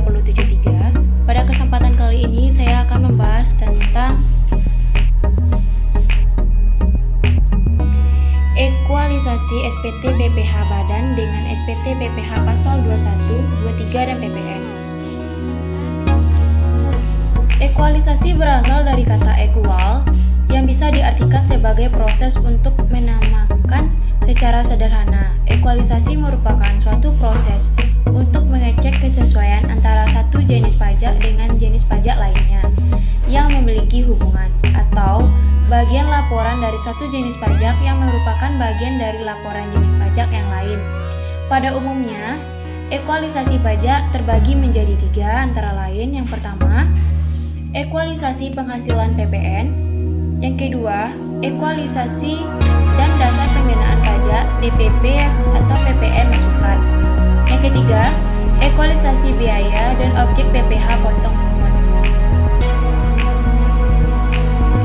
3073. Pada kesempatan kali ini saya akan membahas tentang ekualisasi SPT PPh Badan dengan SPT PPh Pasal 21, 23 dan PPN. Ekualisasi berasal dari kata equal yang bisa diartikan sebagai proses untuk menamakan secara sederhana. Ekualisasi merupakan suatu proses untuk mengecek kesesuaian antara satu jenis pajak dengan jenis pajak lainnya yang memiliki hubungan, atau bagian laporan dari suatu jenis pajak yang merupakan bagian dari laporan jenis pajak yang lain. Pada umumnya, ekualisasi pajak terbagi menjadi tiga, antara lain yang pertama, ekualisasi penghasilan PPN, yang kedua, ekualisasi dan dasar pengenaan pajak DPP atau PPN masukan, yang ketiga, ekualisasi biaya dan objek PPh potong pungut.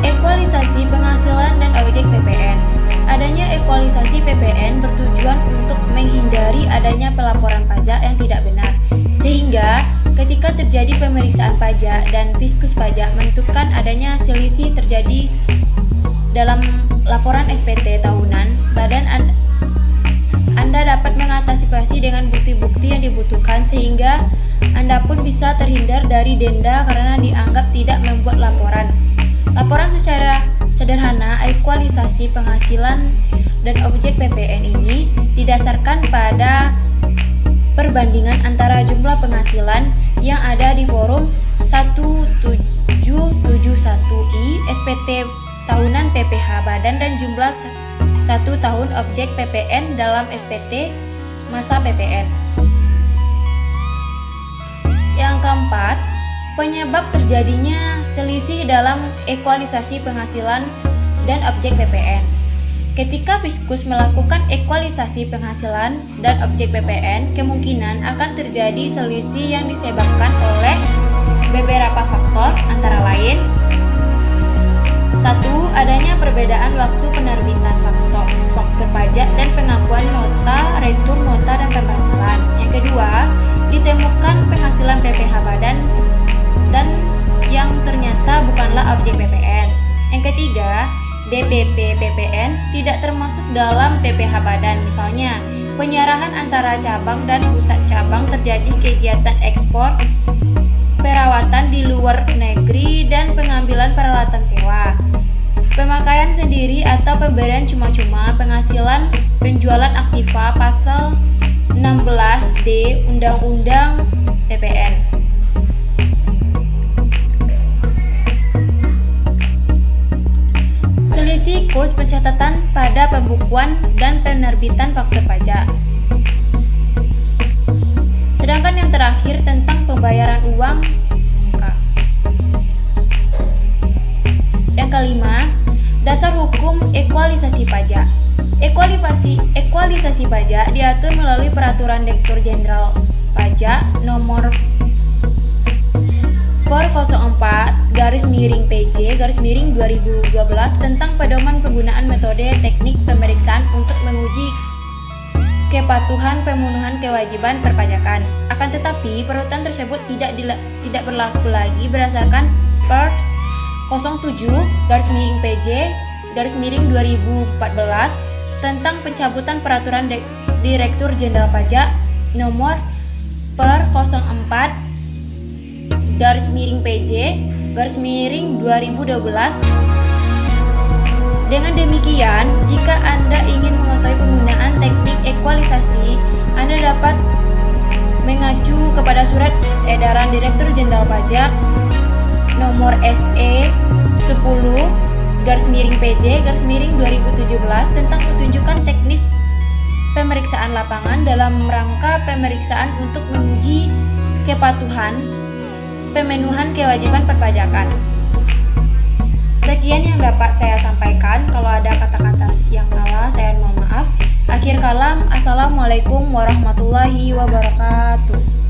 Ekualisasi penghasilan dan objek PPN. Adanya ekualisasi PPN bertujuan untuk menghindari adanya pelaporan pajak yang tidak benar, sehingga ketika terjadi pemeriksaan pajak dan fiskus pajak menentukan adanya selisih terjadi dalam laporan SPT tahunan, badan Anda dapat mengantisipasi dengan bukti-bukti yang dibutuhkan sehingga Anda pun bisa terhindar dari denda karena dianggap tidak membuat laporan. Laporan secara sederhana ekualisasi penghasilan dan objek PPN ini didasarkan pada perbandingan antara jumlah penghasilan yang ada di forum 1771I SPT tahunan PPh Badan dan jumlah 1 tahun objek PPN dalam SPT masa PPN. Yang keempat, penyebab terjadinya selisih dalam ekualisasi penghasilan dan objek PPN. Ketika fiskus melakukan ekualisasi penghasilan dan objek PPN, kemungkinan akan terjadi selisih yang disebabkan oleh beberapa faktor, antara lain: 1. Adanya perbedaan waktu penerbitan faktur pajak dan pengakuan nota, retur nota dan pembatalan. Yang kedua, ditemukan penghasilan PPh Badan dan yang ternyata bukanlah objek PPN. Yang ketiga, DPP PPN tidak termasuk dalam PPh Badan. Misalnya, penyerahan antara cabang dan pusat cabang terjadi kegiatan ekspor, perawatan di luar negeri, dan pengambilan peralatan sewa, pemakaian sendiri atau pemberian cuma-cuma, penghasilan penjualan aktiva pasal 16D Undang-Undang PPN. Selisih kurs pencatatan pada pembukuan dan penerbitan faktur pajak. Sedangkan yang terakhir tentang pembayaran uang muka. Yang kelima, dasar hukum ekualisasi pajak. Ekualisasi pajak diatur melalui Peraturan Direktur Jenderal Pajak Nomor Per 04/PJ/2012 tentang pedoman penggunaan metode teknik pemeriksaan untuk menguji kepatuhan pemenuhan kewajiban perpajakan. Akan tetapi, perutan tersebut tidak berlaku lagi berdasarkan Per 07/PJ/2014 tentang pencabutan Peraturan Direktur Jenderal Pajak Nomor Per 04/PJ/2012. Dengan demikian, jika Anda ingin mengetahui penggunaan teknik ekualisasi, Anda dapat mengacu kepada Surat Edaran Direktur Jenderal Pajak Nomor SE 10/PJ/2017 tentang pertunjukan teknis pemeriksaan lapangan dalam rangka pemeriksaan untuk menguji kepatuhan pemenuhan kewajiban perpajakan. Sekian yang dapat saya sampaikan. Kalau ada kata-kata yang salah, saya mohon maaf. Akhir kalam, assalamualaikum warahmatullahi wabarakatuh.